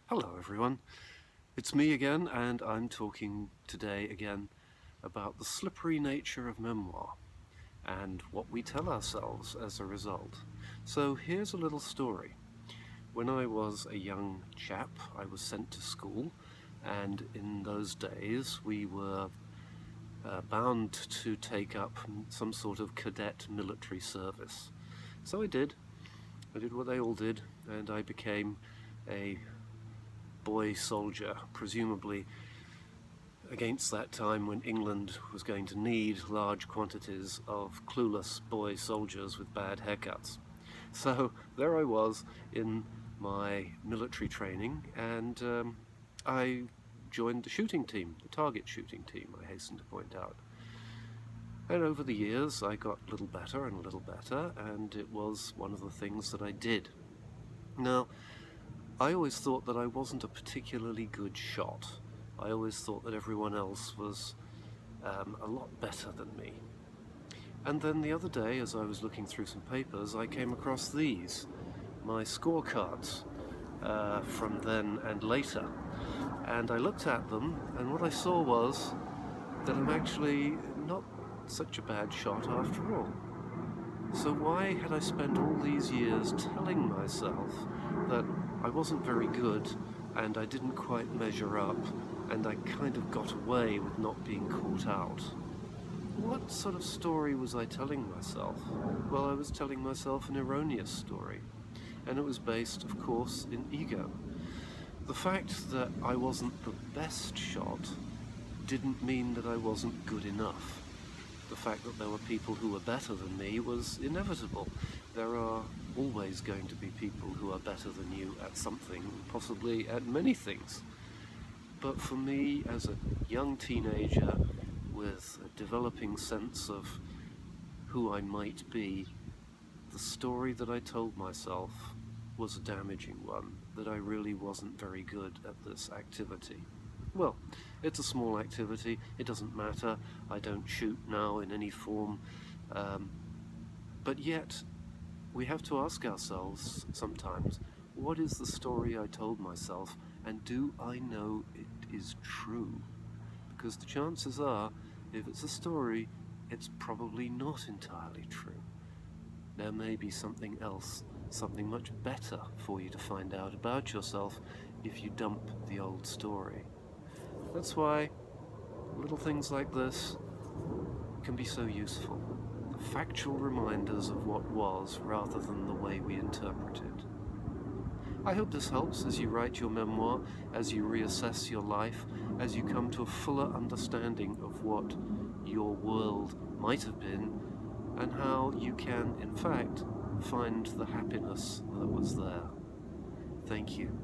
Hello everyone, it's me again, and I'm talking today again about the slippery nature of memoir and what we tell ourselves as a result. So here's a little story. When I was a young chap, I was sent to school, and in those days we were bound to take up some sort of cadet military service. So I did what they all did, and I became a boy soldier, presumably against that time when England was going to need large quantities of clueless boy soldiers with bad haircuts. So there I was in my military training, and I joined the shooting team, the target shooting team, I hasten to point out. And over the years I got a little better and a little better, and it was one of the things that I did. Now, I always thought that I wasn't a particularly good shot. I always thought that everyone else was a lot better than me. And then the other day, as I was looking through some papers, I came across these, my scorecards from then and later. And I looked at them, and what I saw was that I'm actually not such a bad shot after all. So why had I spent all these years telling myself that I wasn't very good and I didn't quite measure up and I kind of got away with not being caught out? What sort of story was I telling myself? Well, I was telling myself an erroneous story, and it was based, of course, in ego. The fact that I wasn't the best shot didn't mean that I wasn't good enough. The fact that there were people who were better than me was inevitable. There are always going to be people who are better than you at something, possibly at many things. But for me, as a young teenager with a developing sense of who I might be, the story that I told myself was a damaging one, that I really wasn't very good at this activity. Well, it's a small activity, it doesn't matter, I don't shoot now in any form, but yet we have to ask ourselves sometimes, what is the story I told myself, and do I know it is true? Because the chances are, if it's a story, it's probably not entirely true. There may be something else, something much better for you to find out about yourself if you dump the old story. That's why little things like this can be so useful. Factual reminders of what was rather than the way we interpret it. I hope this helps as you write your memoir, as you reassess your life, as you come to a fuller understanding of what your world might have been and how you can, in fact, find the happiness that was there. Thank you.